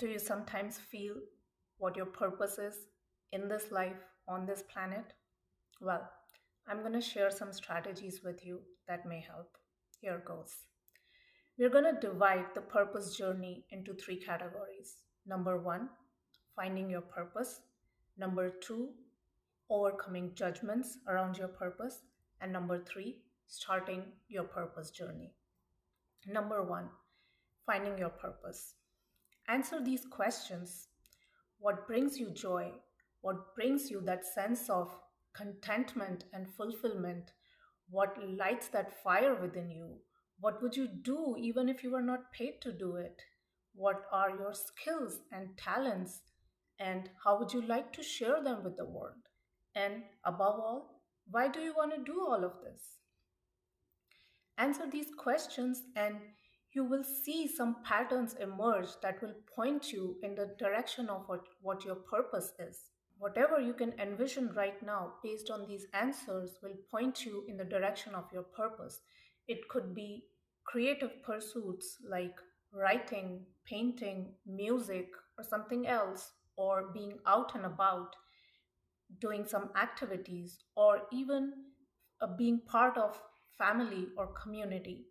Do you sometimes feel what your purpose is in this life, on this planet? Well, I'm going to share some strategies with you that may help. Here goes. We're going to divide the purpose journey into three categories. Number one, finding your purpose. Number two, overcoming judgments around your purpose. And number three, starting your purpose journey. Number one, finding your purpose. Answer these questions. What brings you joy? What brings you that sense of contentment and fulfillment? What lights that fire within you? What would you do even if you were not paid to do it? What are your skills and talents? And how would you like to share them with the world? And above all, why do you want to do all of this? Answer these questions, and you will see some patterns emerge that will point you in the direction of what your purpose is. Whatever you can envision right now, based on these answers, will point you in the direction of your purpose. It could be creative pursuits like writing, painting, music, or something else, or being out and about, doing some activities, or even being part of family or community.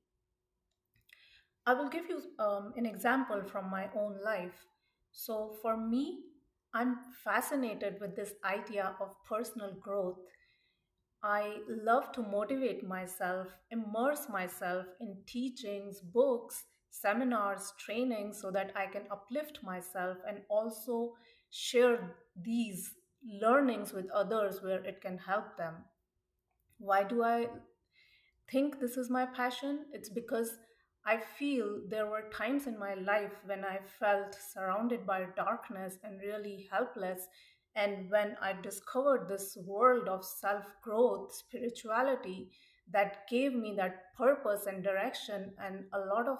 I will give you an example from my own life. So, for me, I'm fascinated with this idea of personal growth. I love to motivate myself, immerse myself in teachings, books, seminars, training so that I can uplift myself and also share these learnings with others where it can help them. Why do I think this is my passion? It's because I feel there were times in my life when I felt surrounded by darkness and really helpless. And when I discovered this world of self growth, spirituality, that gave me that purpose and direction and a lot of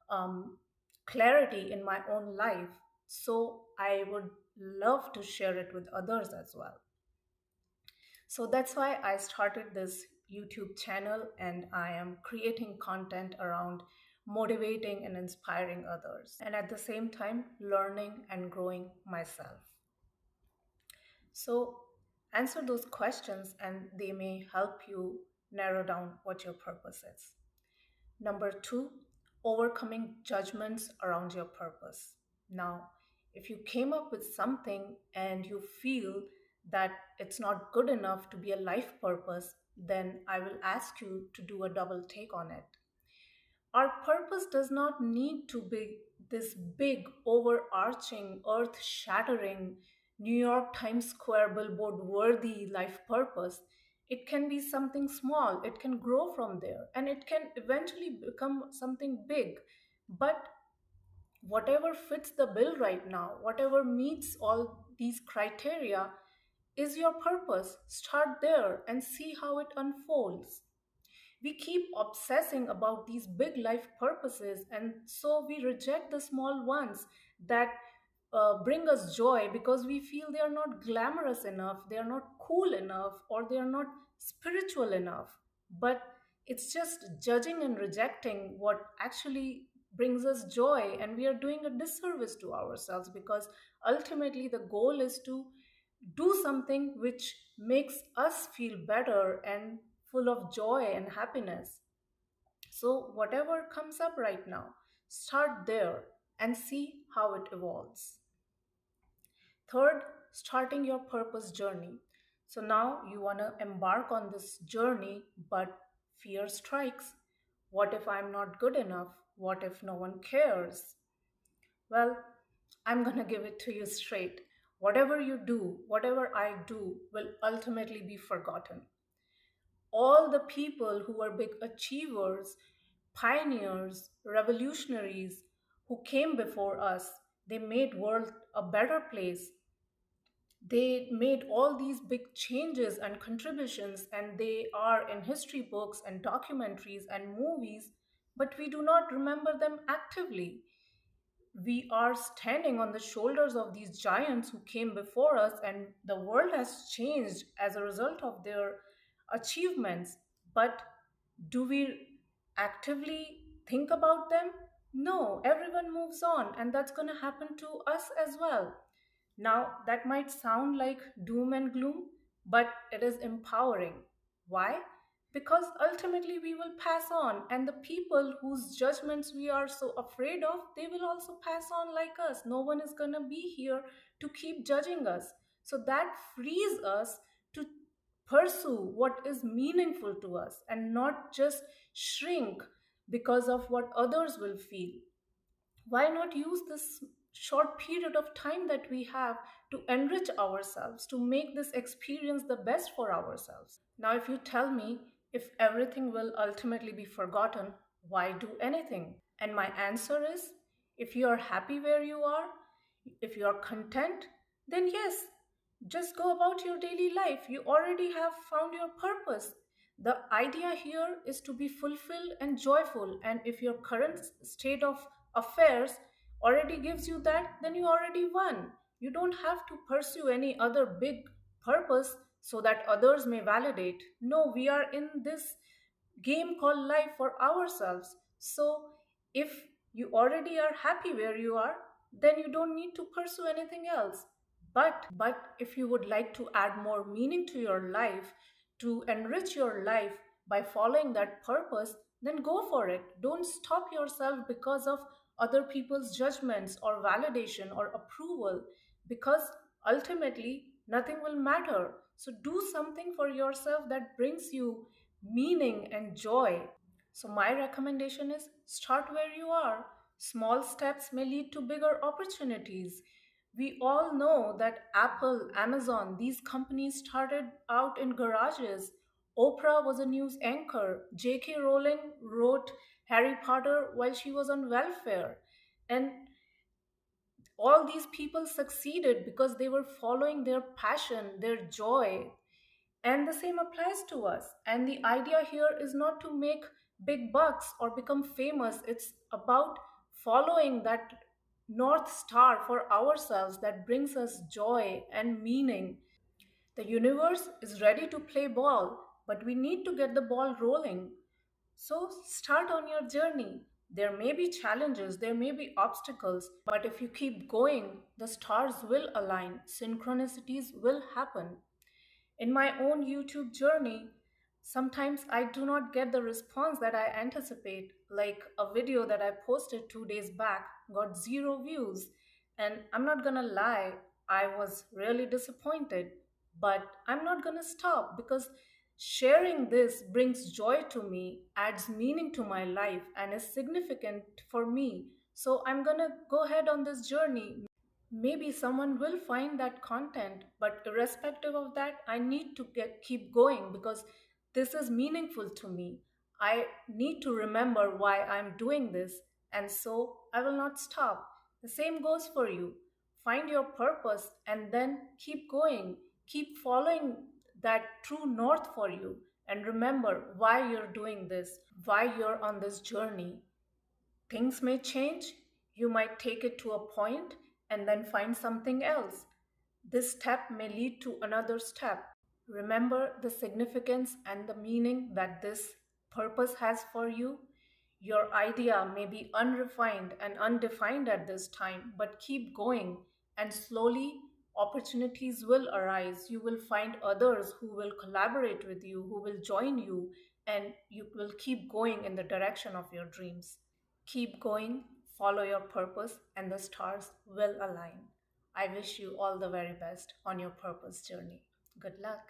um, clarity in my own life. So I would love to share it with others as well. So that's why I started this YouTube channel, and I am creating content around motivating and inspiring others, and at the same time, learning and growing myself. So, answer those questions, and they may help you narrow down what your purpose is. Number two, overcoming judgments around your purpose. Now, if you came up with something and you feel that it's not good enough to be a life purpose, then I will ask you to do a double take on it. Our purpose does not need to be this big, overarching, earth shattering, New York Times Square billboard worthy life purpose. It can be something small, it can grow from there, and it can eventually become something big. But whatever fits the bill right now, whatever meets all these criteria, is your purpose. Start there and see how it unfolds. We keep obsessing about these big life purposes, and so we reject the small ones that bring us joy because we feel they are not glamorous enough, they are not cool enough, or they are not spiritual enough. But it's just judging and rejecting what actually brings us joy, and we are doing a disservice to ourselves because ultimately the goal is to do something which makes us feel better and full of joy and happiness. So, whatever comes up right now, start there and see how it evolves. Third, starting your purpose journey. So, now you want to embark on this journey, but fear strikes. What if I'm not good enough? What if no one cares? Well, I'm going to give it to you straight. Whatever you do, whatever I do, will ultimately be forgotten. All the people who were big achievers, pioneers, revolutionaries who came before us, they made world a better place. They made all these big changes and contributions, and they are in history books and documentaries and movies, but we do not remember them actively. We are standing on the shoulders of these giants who came before us, and the world has changed as a result of their achievements. But do we actively think about them? No, everyone moves on, and that's going to happen to us as well. Now, that might sound like doom and gloom, but it is empowering. Why? Because ultimately we will pass on, and the people whose judgments we are so afraid of, they will also pass on like us. No one is going to be here to keep judging us. So that frees us to pursue what is meaningful to us and not just shrink because of what others will feel. Why not use this short period of time that we have to enrich ourselves, to make this experience the best for ourselves? Now, if you tell me if everything will ultimately be forgotten, why do anything? And my answer is, if you are happy where you are, if you are content, then yes, just go about your daily life. You already have found your purpose. The idea here is to be fulfilled and joyful. And if your current state of affairs already gives you that, then you already won. You don't have to pursue any other big purpose so that others may validate. No, we are in this game called life for ourselves. So if you already are happy where you are, then you don't need to pursue anything else. But if you would like to add more meaning to your life, to enrich your life by following that purpose, then go for it. Don't stop yourself because of other people's judgments or validation or approval, because ultimately nothing will matter. So do something for yourself that brings you meaning and joy. So, my recommendation is start where you are. Small steps may lead to bigger opportunities. We all know that Apple, Amazon, these companies started out in garages. Oprah was a news anchor. J.K. Rowling wrote Harry Potter while she was on welfare. And all these people succeeded because they were following their passion, their joy, and the same applies to us. And the idea here is not to make big bucks or become famous. It's about following that North Star for ourselves that brings us joy and meaning. The universe is ready to play ball, but we need to get the ball rolling. So start on your journey. There may be challenges, there may be obstacles, but if you keep going, the stars will align, synchronicities will happen. In my own YouTube journey, sometimes I do not get the response that I anticipate. Like a video that I posted 2 days back got zero views. And I'm not gonna lie, I was really disappointed. But I'm not gonna stop because sharing this brings joy to me, adds meaning to my life, and is significant for me. So I'm gonna go ahead on this journey. Maybe someone will find that content, but irrespective of that, I need to keep going because this is meaningful to me. I need to remember why I'm doing this, and so I will not stop. The same goes for you. Find your purpose and then keep going. Keep following that true north for you, and remember why you're doing this, why you're on this journey. Things may change. You might take it to a point and then find something else. This step may lead to another step. Remember the significance and the meaning that this purpose has for you. Your idea may be unrefined and undefined at this time, but keep going, and slowly opportunities will arise. You will find others who will collaborate with you, who will join you, and you will keep going in the direction of your dreams. Keep going, follow your purpose, and the stars will align. I wish you all the very best on your purpose journey. Good luck.